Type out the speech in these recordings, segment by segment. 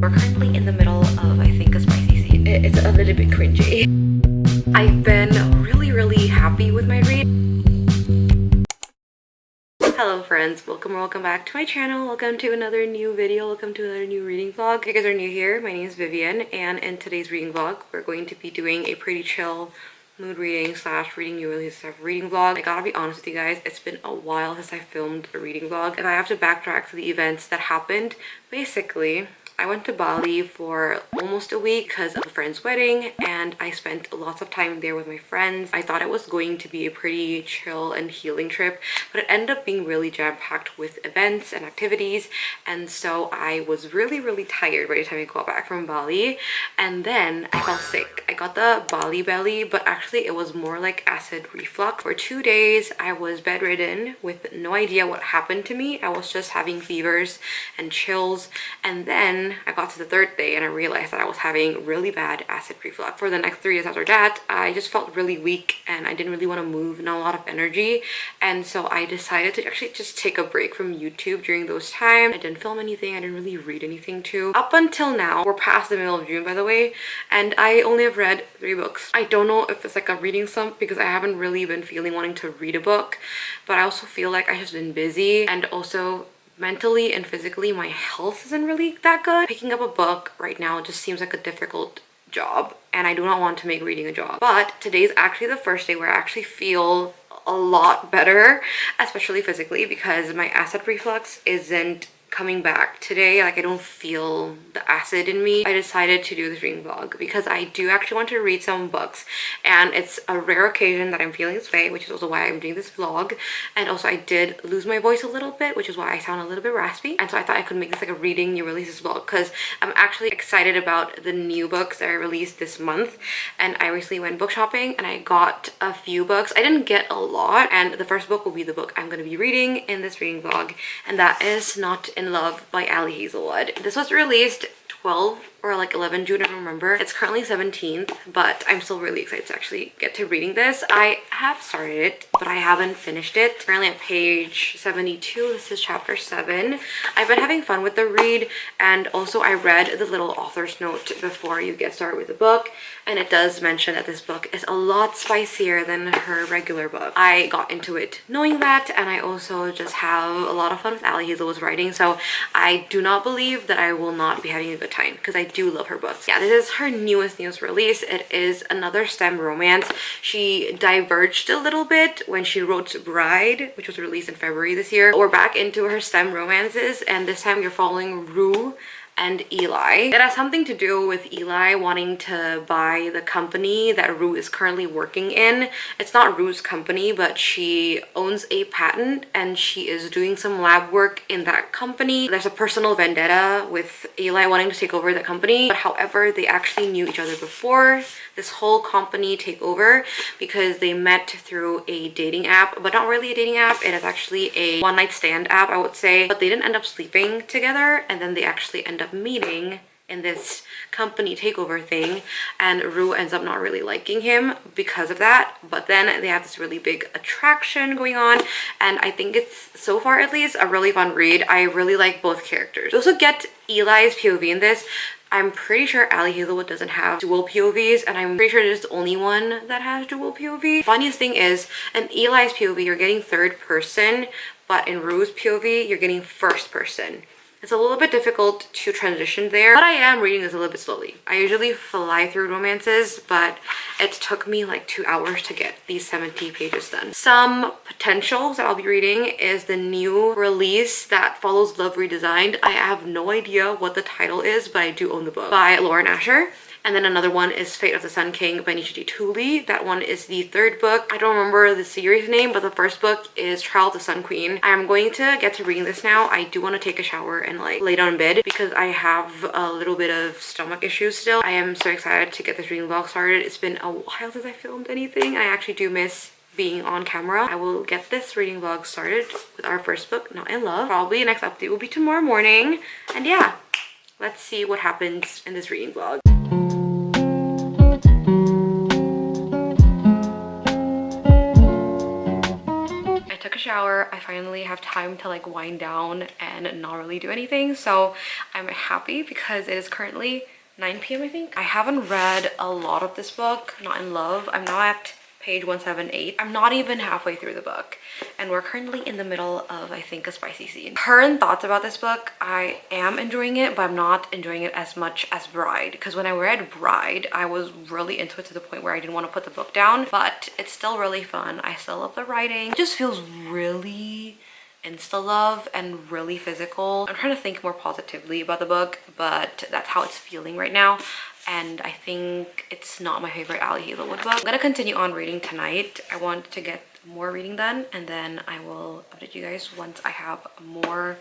We're currently in the middle of, I think, a spicy scene. It's a little bit cringy. I've been really happy with my read. Hello friends, welcome back to my channel. Welcome to another new video. Welcome to another new reading vlog. If you guys are new here, my name is Vivian, and in today's reading vlog we're going to be doing a pretty chill mood reading slash reading new release stuff reading vlog. I gotta be honest with you guys, it's been a while since I filmed a reading vlog. If I have to backtrack to the events that happened, basically I went to Bali for almost a week because of a friend's wedding, and I spent lots of time there with my friends. I thought it was going to be a pretty chill and healing trip, but it ended up being really jam-packed with events and activities, and so I was really tired by the time I got back from Bali. And then I fell sick. I got the Bali belly, but actually it was more like acid reflux. For 2 days I was bedridden with no idea what happened to me. I was just having fevers and chills, and then I got to the third day and I realized that I was having really bad acid reflux. For the next 3 days after that, I just felt really weak and I didn't really want to move, not a lot of energy, and so I decided to actually just take a break from YouTube during those times. I didn't film anything, I didn't really read anything too. Up until now, we're past the middle of June by the way, and I only have read 3 books. I don't know if it's like a reading slump because I haven't really been feeling wanting to read a book, but I also feel like I've just been busy, and also mentally and physically my health isn't really that good. Picking up a book right now just seems like a difficult job, and I do not want to make reading a job. But today's actually the first day where I actually feel a lot better, especially physically, because my acid reflux isn't coming back today. Like, I don't feel the acid in me. I decided to do this reading vlog because I do actually want to read some books, and it's a rare occasion that I'm feeling this way, which is also why I'm doing this vlog. And also I did lose my voice a little bit, which is why I sound a little bit raspy, and so I thought I could make this like a reading new releases vlog because I'm actually excited about the new books that I released this month. And I recently went book shopping and I got a few books. I didn't get a lot, and the first book will be the book I'm going to be reading in this reading vlog, and that is Not in Love by Ali Hazelwood. This was released 12 or like 11 June, I don't remember. It's currently 17th, but I'm still really excited to actually get to reading this. I have started it, but I haven't finished it. Currently at page 72. This is chapter 7. I've been having fun with the read, and also I read the little author's note before you get started with the book, and it does mention that this book is a lot spicier than her regular book. I got into it knowing that, and I also just have a lot of fun with Ali Hazelwood's writing, so I do not believe that I will not be having a good time because I do love her books. Yeah, this is her newest release. It is another STEM romance. She diverged a little bit when she wrote Bride, which was released in February this year. We're back into her STEM romances, and this time you're following Rue and Eli. It has something to do with Eli wanting to buy the company that Rue is currently working in. It's not Rue's company, but she owns a patent and she is doing some lab work in that company. There's a personal vendetta with Eli wanting to take over the company, but however, they actually knew each other before this whole company takeover because they met through a dating app, but not really a dating app. It is actually a one-night stand app, I would say, but they didn't end up sleeping together, and then they actually end up meeting in this company takeover thing, and Rue ends up not really liking him because of that. But then they have this really big attraction going on, and I think it's, so far at least, a really fun read. I really like both characters. You also get Eli's POV in this. I'm pretty sure Ali Hazelwood doesn't have dual POVs, and I'm pretty sure it is the only one that has dual POV. Funniest thing is, in Eli's POV, you're getting third person, but in Rue's POV, you're getting first person. It's a little bit difficult to transition there, but I am reading this a little bit slowly. I usually fly through romances, but it took me like 2 hours to get these 70 pages done. Some potentials that I'll be reading is the new release that follows Love Redesigned. I have no idea what the title is, but I do own the book, by Lauren Asher. And then another one is Fate of the Sun King by Nisha Tooley. That one is the third book. I don't remember the series name, but the first book is Trial of the Sun Queen. I'm going to get to reading this now. I do want to take a shower and like lay down in bed because I have a little bit of stomach issues still. I am so excited to get this reading vlog started. It's been a while since I filmed anything, and I actually do miss being on camera. I will get this reading vlog started with our first book, Not in Love. Probably the next update will be tomorrow morning. And yeah, let's see what happens in this reading vlog. shower, I finally have time to like wind down and not really do anything. So I'm happy because it is currently 9 p.m. I think. I haven't read a lot of this book, Not in Love. I'm now at page 178. I'm not even halfway through the book, and we're currently in the middle of, I think, a spicy scene. Current thoughts about this book: I am enjoying it, but I'm not enjoying it as much as Bride, because when I read Bride, I was really into it to the point where I didn't want to put the book down. But it's still really fun. I still love the writing. It just feels really insta love and really physical. I'm trying to think more positively about the book, but that's how it's feeling right now. And I think it's not my favorite Ali Hazelwood book. I'm gonna continue on reading tonight. I want to get more reading done, and then I will update you guys once I have more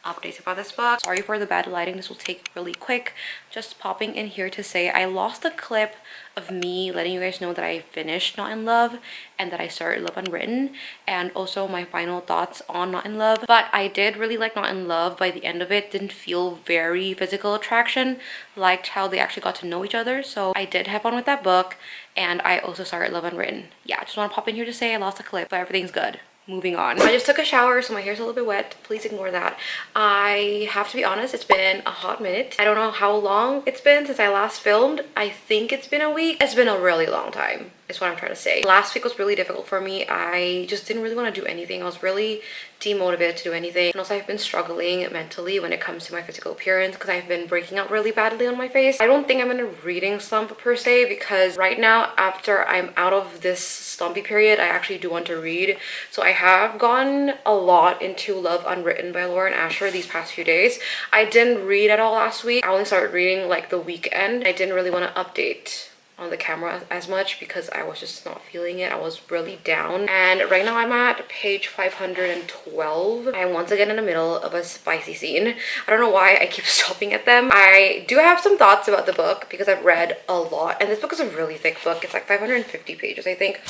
updates about this book. Sorry for the bad lighting. This will take really quick. Just popping in here to say I lost a clip of me letting you guys know that I finished Not in Love and that I started Love Unwritten, and also my final thoughts on Not in Love. But I did really like Not in Love. By the end of it, didn't feel very physical attraction. Liked how they actually got to know each other, so I did have fun with that book. And I also started Love Unwritten. Yeah, I just want to pop in here to say I lost a clip, but everything's good. Moving on. I just took a shower, so my hair's a little bit wet. Please ignore that. I have to be honest, it's been a hot minute. I don't know how long it's been since I last filmed. I think it's been a week. It's been a really long time, is what I'm trying to say. Last week was really difficult for me. I just didn't really want to do anything. I was really demotivated to do anything. And also I've been struggling mentally when it comes to my physical appearance because I've been breaking out really badly on my face. I don't think I'm in a reading slump per se, because right now, after I'm out of this slumpy period, I actually do want to read. So I have gone a lot into Love Unwritten by Lauren Asher these past few days. I didn't read at all last week. I only started reading like the weekend. I didn't really want to update on the camera as much because I was just not feeling it. I was really down, and right now I'm at page 512. I am once again in the middle of a spicy scene. I don't know why I keep stopping at them. I do have some thoughts about the book because I've read a lot, and this book is a really thick book. It's like 550 pages, I think.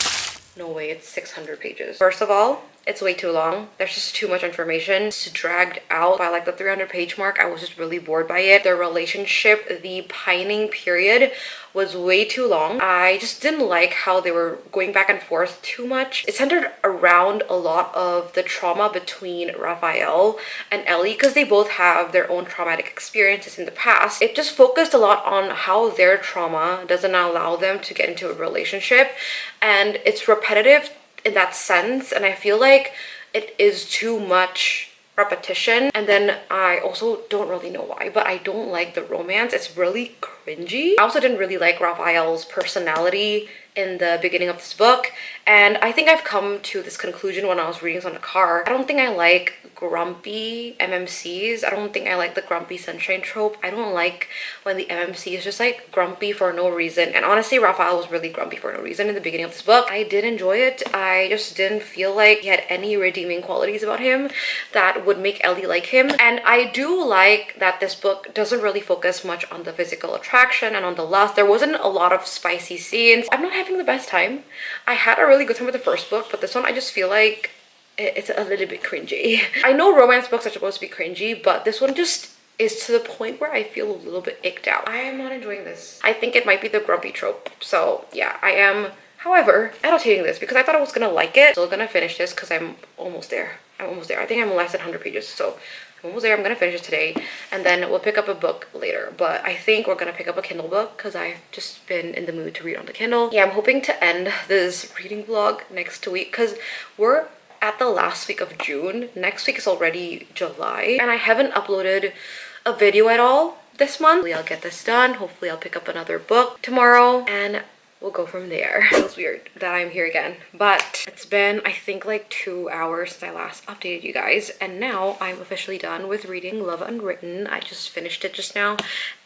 No way, it's 600 pages. First of all, it's way too long. There's just too much information. It's dragged out by like the 300 page mark. I was just really bored by it. Their relationship, the pining period, was way too long. I just didn't like how they were going back and forth too much. It centered around a lot of the trauma between Raphael and Ellie because they both have their own traumatic experiences in the past. It just focused a lot on how their trauma doesn't allow them to get into a relationship, and it's repetitive in that sense, and I feel like it is too much repetition. And then I also don't really know why, but I don't like the romance. It's really cringy. I also didn't really like Raphael's personality in the beginning of this book, and I think I've come to this conclusion when I was reading this on the car. I don't think I like grumpy MMCs. I don't think I like the grumpy sunshine trope. I don't like when the MMC is just like grumpy for no reason, and honestly Raphael was really grumpy for no reason in the beginning of this book. I did enjoy it. I just didn't feel like he had any redeeming qualities about him that would make Ellie like him. And I do like that this book doesn't really focus much on the physical attraction and on the lust. There wasn't a lot of spicy scenes. I'm not having the best time. I had a really good time with the first book, but this one I just feel like it's a little bit cringy. I know romance books are supposed to be cringy, but this one just is to the point where I feel a little bit icked out. I am not enjoying this. I think it might be the grumpy trope. So yeah, I am, however, annotating this because I thought I was gonna like it. Still gonna finish this because I'm almost there. I'm almost there. I think I'm less than 100 pages, so I'm almost there. I'm gonna finish it today, and then we'll pick up a book later. But I think we're gonna pick up a Kindle book because I've just been in the mood to read on the Kindle. Yeah, I'm hoping to end this reading vlog next week because we're at the last week of June. Next week is already July, and I haven't uploaded a video at all this month. Hopefully I'll get this done. Hopefully I'll pick up another book tomorrow, and we'll go from there. It feels weird that I'm here again, but it's been, I think, like 2 hours since I last updated you guys, and now I'm officially done with reading Love Unwritten. I just finished it just now,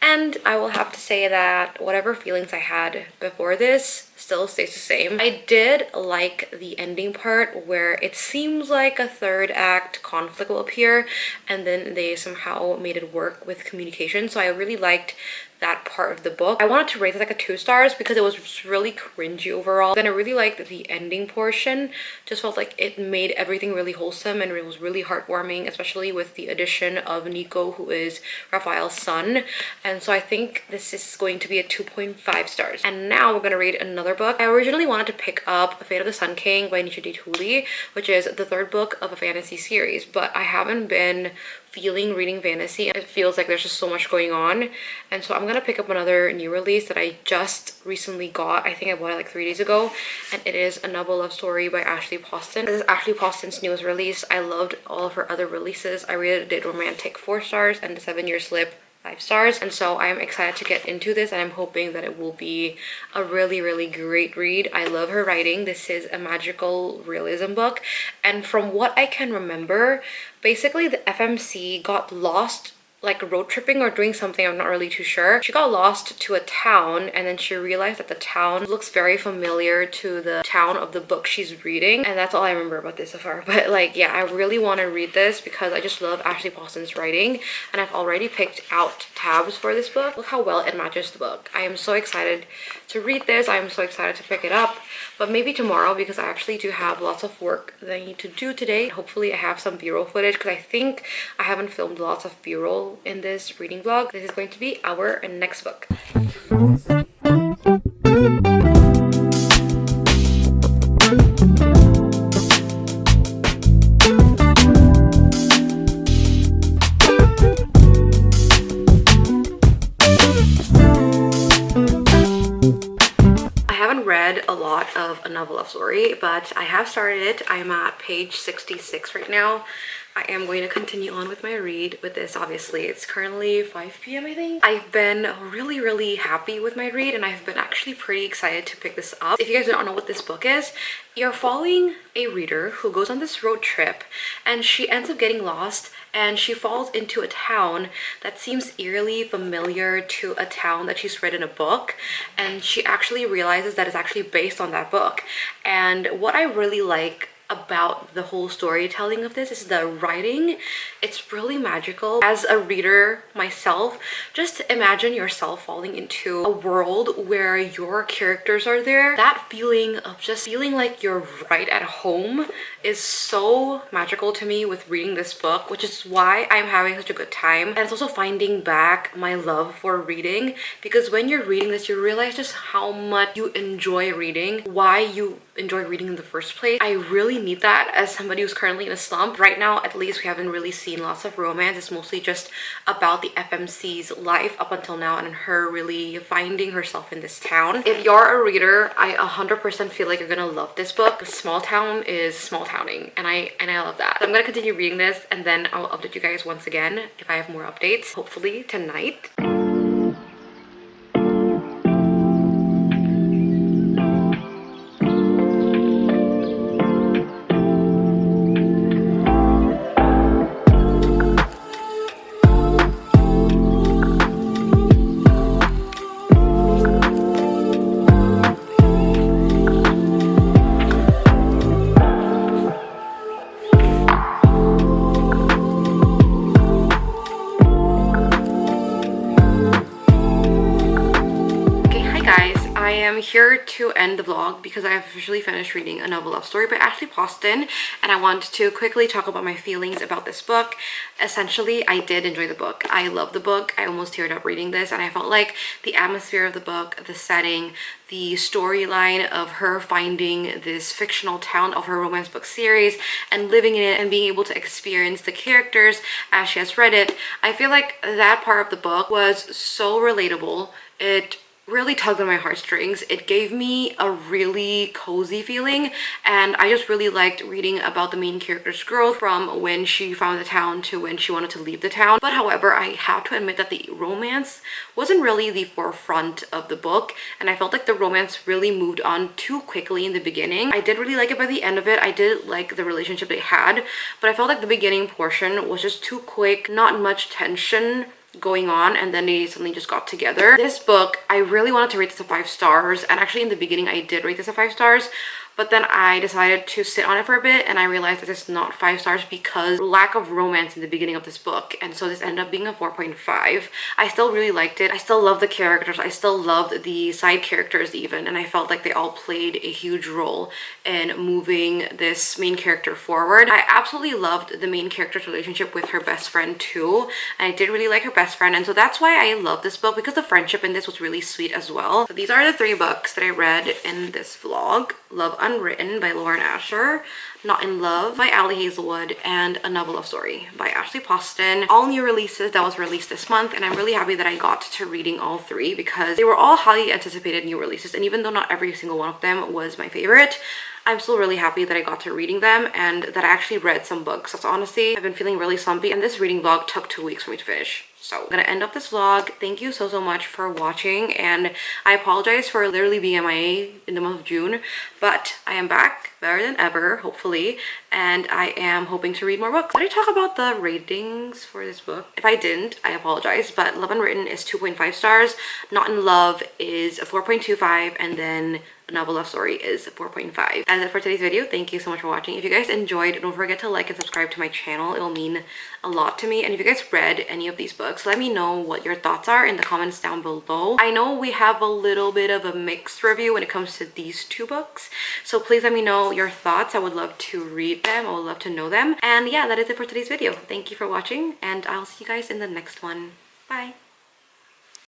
and I will have to say that whatever feelings I had before this still stays the same. I did like the ending part where it seems like a third act conflict will appear, and then they somehow made it work with communication. So I really liked that part of the book. I wanted to rate it like a 2 stars because it was really cringy overall. Then I really liked the ending portion. Just felt like it made everything really wholesome, and it was really heartwarming, especially with the addition of Nico, who is Raphael's son. And so I think this is going to be a 2.5 stars. And now we're gonna read another another book. I originally wanted to pick up Fate of the Sun King by Nisha D. Tooley, which is the third book of a fantasy series, but I haven't been feeling reading fantasy. It feels like there's just so much going on, and so I'm gonna pick up another new release that I just recently got. I think I bought it like 3 days ago, and it is A Novel Love Story by Ashley Poston. This is Ashley Poston's newest release. I loved all of her other releases. I rated it romantic 4 stars and The 7-Year Slip 5 stars, and so I'm excited to get into this, and I'm hoping that it will be a really great read. I love her writing. This is a magical realism book, and from what I can remember, basically the FMC got lost like road tripping or doing something, I'm not really too sure. She got lost to a town, and then she realized that the town looks very familiar to the town of the book she's reading, and that's all I remember about this so far. But like, yeah, I really want to read this because I just love Ashley Poston's writing, and I've already picked out tabs for this book. Look how well it matches the book. I am so excited to read this. I am so excited to pick it up, but maybe tomorrow because I actually do have lots of work that I need to do today. Hopefully I have some b-roll footage because I think I haven't filmed lots of b-roll in this reading vlog. This is going to be our next book. Read a lot of A Novel Love Story, but I have started it. I'm at page 66 right now. I am going to continue on with my read with this. Obviously, it's currently 5 p.m. I think. I've been really happy with my read, and I've been actually pretty excited to pick this up. If you guys don't know what this book is, you're following a reader who goes on this road trip, and she ends up getting lost, and she falls into a town that seems eerily familiar to a town that she's read in a book, and she actually realizes that it's actually based on that book. And what I really like about the whole storytelling of this is the writing. It's really magical. As a reader myself, just imagine yourself falling into a world where your characters are there. That feeling of just feeling like you're right at home is so magical to me with reading this book, which is why I'm having such a good time. And it's also finding back my love for reading, because when you're reading this, you realize just how much you enjoy reading, why you enjoy reading in the first place. I really need that as somebody who's currently in a slump. Right now, at least, we haven't really seen lots of romance. It's mostly just about the FMC's life up until now and her really finding herself in this town. If you're a reader, I 100% feel like you're gonna love this book. Small town is small towning, and I love that. So I'm gonna continue reading this, and then I'll update you guys once again if I have more updates, hopefully tonight. I'm here to end the vlog because I have officially finished reading A Novel Love Story by Ashley Poston, and I want to quickly talk about my feelings about this book. Essentially, I did enjoy the book. I love the book. I almost teared up reading this, and I felt like the atmosphere of the book, the setting, the storyline of her finding this fictional town of her romance book series and living in it and being able to experience the characters as she has read it, I feel like that part of the book was so relatable. It really tugged on my heartstrings. It gave me a really cozy feeling, and I just really liked reading about the main character's growth from when she found the town to when she wanted to leave the town. But however, I have to admit that the romance wasn't really the forefront of the book, and I felt like the romance really moved on too quickly in the beginning. I did really like it by the end of it. I did like the relationship they had, but I felt like the beginning portion was just too quick, not much tension going on, and then they suddenly just got together. This book, I really wanted to rate this a 5 stars, and actually in the beginning I did rate this a 5 stars, but then I decided to sit on it for a bit and I realized that it's not 5 stars because lack of romance in the beginning of this book, and so this ended up being a 4.5. I still really liked it. I still love the characters. I still loved the side characters even, and I felt like they all played a huge role in moving this main character forward. I absolutely loved the main character's relationship with her best friend too, and I did really like her best friend, and so that's why I love this book, because the friendship in this was really sweet as well. So these are the 3 books that I read in this vlog. Love Unwritten by Lauren Asher, Not in Love by Ali Hazelwood, and A Novel of Story by Ashley Poston. All new releases that was released this month, and I'm really happy that I got to reading all 3 because they were all highly anticipated new releases, and even though not every single one of them was my favorite, I'm still really happy that I got to reading them and that I actually read some books. That's honestly, I've been feeling really slumpy, and this reading vlog took 2 weeks for me to finish. So I'm gonna end up this vlog. Thank you so much for watching, and I apologize for literally being MIA in the month of June, but I am back better than ever, hopefully, and I am hoping to read more books. Did I talk about the ratings for this book? If I didn't, I apologize, but Love Unwritten is 2.5 stars, Not in Love is a 4.25, and then A Novel of Story is 4.5. That's it for today's video. Thank you so much for watching. If you guys enjoyed, don't forget to like and subscribe to my channel. It will mean a lot to me. And if you guys read any of these books, let me know what your thoughts are in the comments down below. I know we have a little bit of a mixed review when it comes to these 2 books, so please let me know your thoughts. I would love to read them. I would love to know them. And yeah, that is it for today's video. Thank you for watching, and I'll see you guys in the next one. Bye.